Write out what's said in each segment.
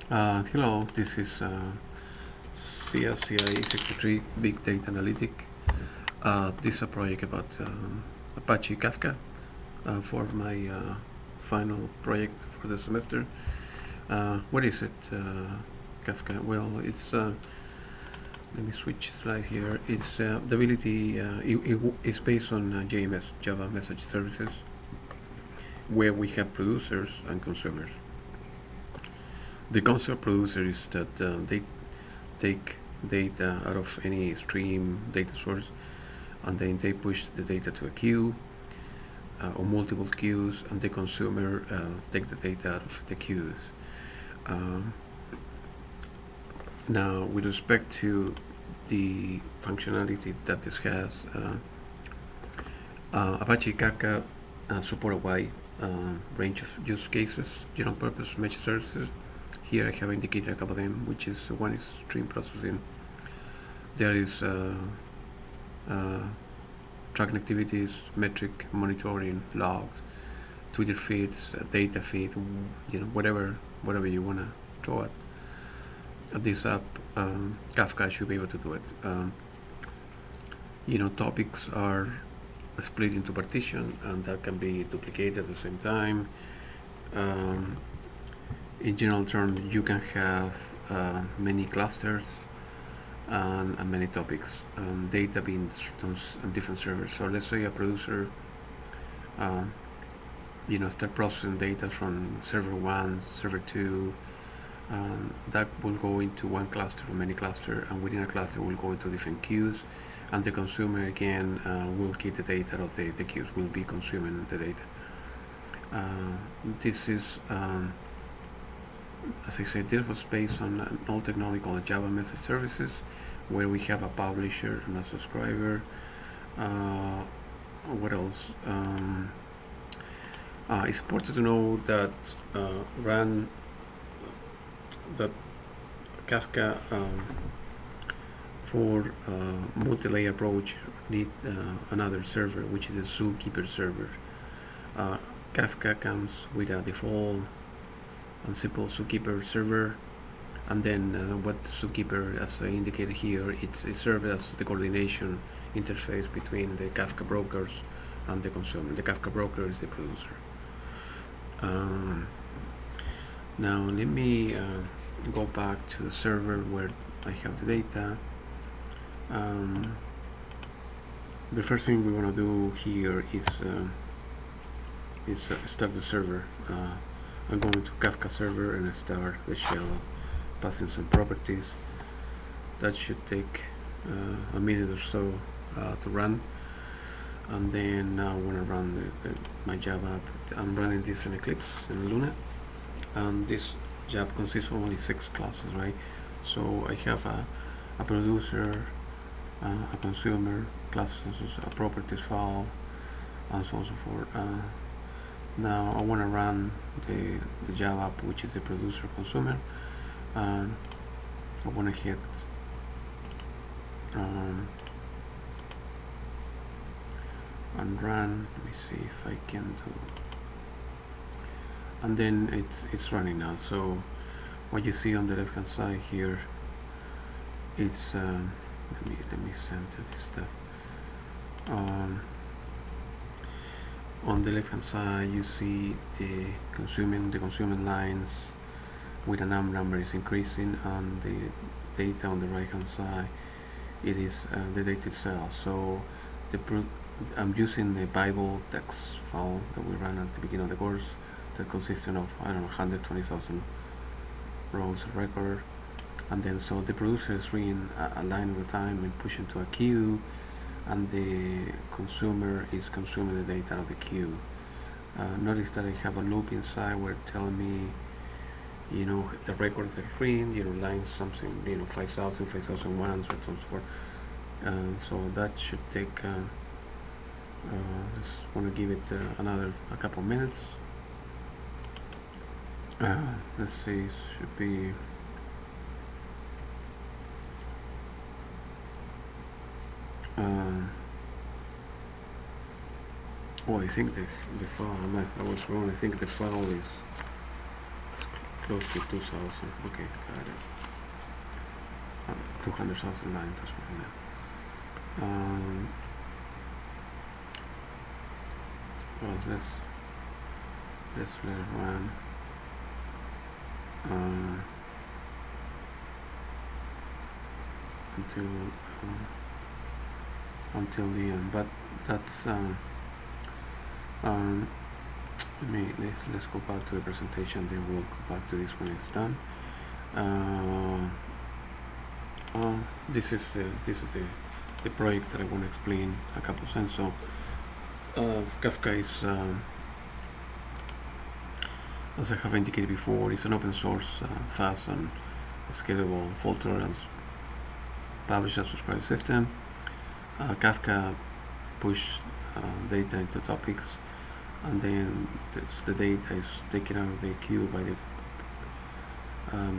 Hello, this is CSCI e63 Big Data Analytic. This is a project about Apache Kafka for my final project for the semester. What is it, Kafka? Well, it's let me switch slide here. It's the ability. It's based on JMS, Java Message Services, where we have producers and consumers. The concept producer is that they take data out of any stream data source, and then they push the data to a queue or multiple queues, and the consumer take the data out of the queues. Um, Now, with respect to the functionality that this has, Apache Kafka support a wide range of use cases, general purpose message services. Here I have indicated a couple of them, which is one is stream processing. There is tracking activities, metric monitoring, logs, Twitter feeds, data feed, whatever you wanna throw at this app. Kafka should be able to do it. Topics are split into partition, and that can be duplicated at the same time. In general terms, you can have many clusters and many topics, data being on different servers. So let's say a producer, uh, start processing data from server 1, server 2, that will go into one cluster or many cluster, and within a cluster will go into different queues, and the consumer again will keep the data of the queues, will be consuming the data. This is as I said, this was based on an old technology called Java Message Services, where we have a publisher and a subscriber. What else? It's important to know that run that Kafka for multi-layer approach need another server, which is a zookeeper server. Kafka comes with a default and simple zookeeper server, and then what zookeeper, as I indicated here, it serves as the coordination interface between the Kafka brokers and the consumer. The Kafka broker is the producer. Now let me go back to the server where I have the data. The first thing we want to do here is start the server. I'm going to Kafka server and start the shell, passing some properties. That should take a minute or so to run, and then now I want to run my Java app. I'm running this in Eclipse in Luna, and this job consists of only 6 classes, right? So I have a producer, a consumer, classes, a properties file, and so on and so forth. Now I want to run the Java app, which is the producer consumer, and I want to hit and run. Let me see if I can do, and then it's running now. So what you see on the left hand side here, it's let me center this stuff. On the left hand side you see the consuming lines with a number is increasing, and the data on the right hand side, it is the data itself. So I'm using the Bible text file that we ran at the beginning of the course, that consisting of, I don't know, 120,000 rows of record, and then so the producer is reading a line at a time and pushing to a queue, and the consumer is consuming the data of the queue. Notice that I have a loop inside where it tells me, the record they're reading, lines something, 5,000, 5,001, so on and so forth. So that should take, just want to give it a couple minutes. Let's see, it should be oh, I think the file, I was wrong. I think the file is close to 2,000. Okay, got it. 200,000 lines as well now. Well, let's let it run until the end. But that's let's go back to the presentation. Then we'll go back to this when it's done. This is the project that I want to explain a couple cents. So Kafka is, as I have indicated before, it's an open source, fast and scalable, fault tolerance, publish and subscribe system. Kafka push data into topics, and then the data is taken out of the queue by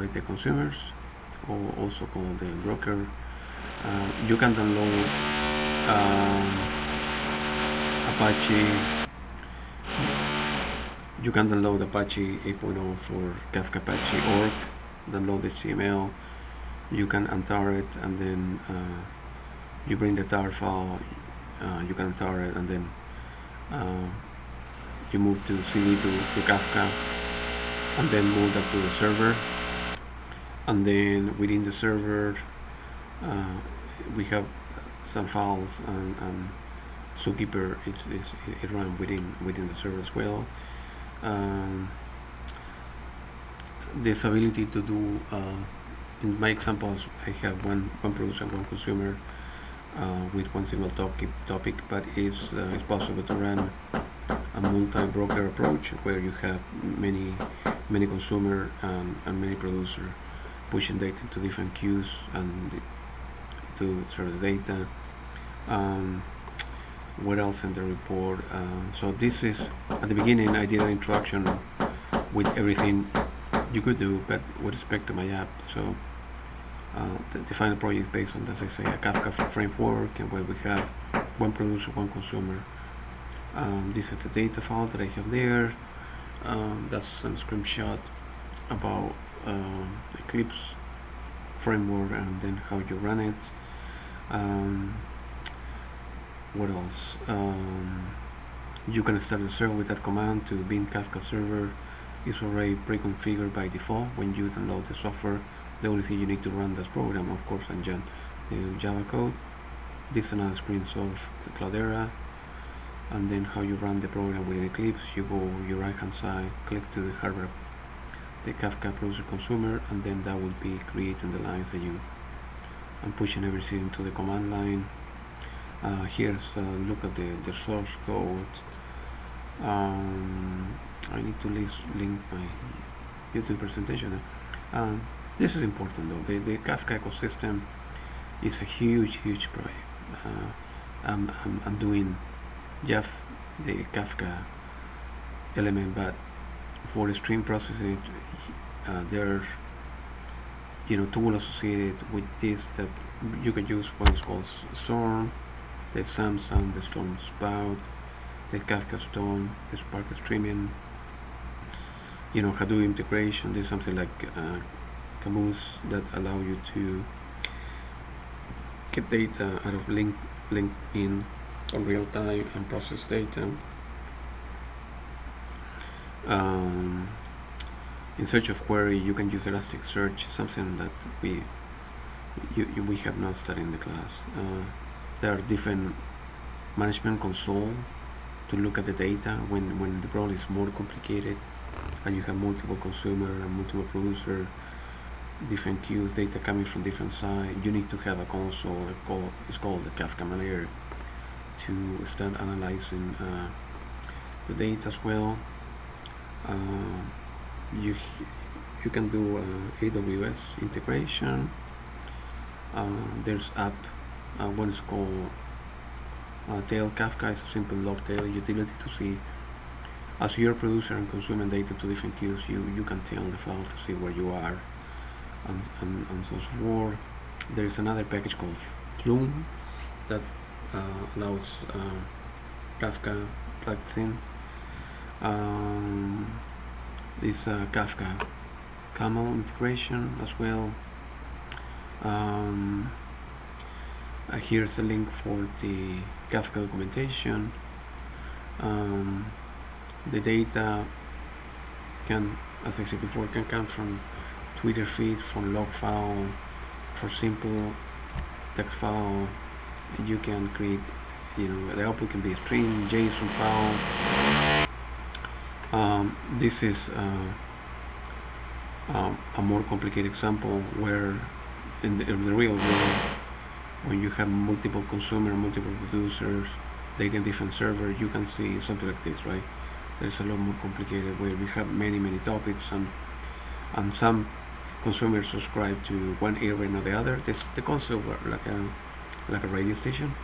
the consumers, or also called the broker. You can download Apache. You can download Apache 8.0 for Kafka Apache org. Download HTML. You can untar it, and then you bring the tar file. You can untar it, and then you move to CD to Kafka, and then move that to the server. And then within the server, we have some files, and Zookeeper it runs within the server as well. This ability to do, in my examples, I have one producer and one consumer with one single topic, but it's possible to run a multi-broker approach where you have many consumer and many producer pushing data into different queues and to serve the data. What else in the report? So this is, at the beginning I did an introduction with everything you could do, but with respect to my app. So the final project based on, as I say, a Kafka framework, and where we have one producer, one consumer. This is the data file that I have there. That's some screenshot about Eclipse framework, and then how you run it. What else? You can start the server with that command to bin Kafka server. It's already pre-configured by default when you download the software. The only thing you need to run this program, of course, and the Java code. This is another screenshot of the Cloudera, and then how you run the program with Eclipse. You go your right hand side, click to the hardware, the Kafka producer consumer, and then that will be creating the lines that I'm pushing everything to the command line. Here's look at the source code. I need to link my YouTube presentation. This is important though. The Kafka ecosystem is a huge project. I'm doing just the Kafka element, but for the stream processing, there are tools associated with this that you can use. What is called Storm, the Samsung, the Storm Spout, the Kafka Storm, the Spark Streaming, Hadoop integration. There's something like Camus that allow you to get data out of LinkedIn on real time and process data. In search of query, you can use Elasticsearch, something that we have not studied in the class. There are different management console to look at the data when the problem is more complicated, and you have multiple consumer and multiple producer, different queues, data coming from different sides. You need to have a console. It's called the Kafka layer to start analyzing the data as well. You can do AWS integration. There's app. One is called tail Kafka. It's a simple log tail utility to see, as you're producer and consuming data to different queues, you can tail the file to see where you are, and so forth. There is another package called Flume that allows Kafka plugged in. This Kafka camel integration as well. Here's a link for the Kafka documentation. The data can, as I said before, can come from Twitter feed, from log file, for simple text file. You can create, the output can be a string, JSON file. This is a more complicated example where in the real world, when you have multiple consumers, multiple producers, data in different servers, you can see something like this, right? There's a lot more complicated where we have many topics, and some consumers subscribe to one area and not the other. The concept like a radio station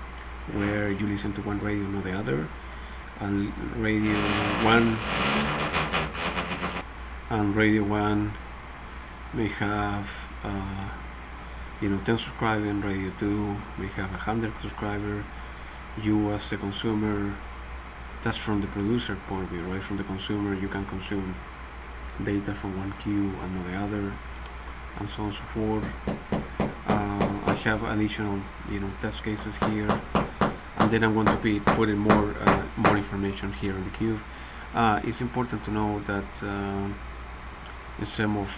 where you listen to one radio and not the other, and radio one may have 10 subscribers, and radio 2 may have 100 subscribers. You as a consumer, that's from the producer point of view, right? From the consumer, you can consume data from one queue and not the other, and so on and so forth. I have additional test cases here, and then I'm going to be putting more information here in the queue. It's important to know that in some of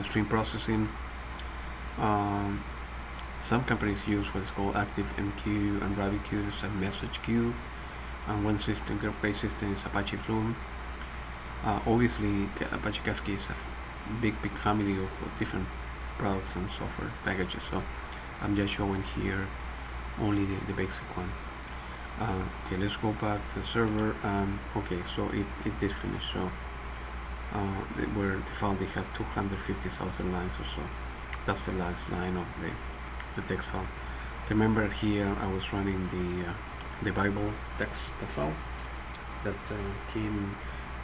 stream processing, some companies use what is called active MQ and RabbitQ as a message queue, and one system, great system, is Apache Flume. Obviously, Apache Kafka is a big family of different products and software packages, so I'm just showing here only the basic one. Okay, let's go back to the server. Okay, so it did finish. So where the file, they have 250,000 lines or so. That's the last line of the text file. Remember, here I was running the Bible text file that came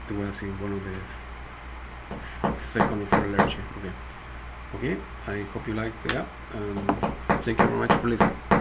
to us in one of the second or third lecture. Okay, I hope you liked the app. Thank you very much for listening.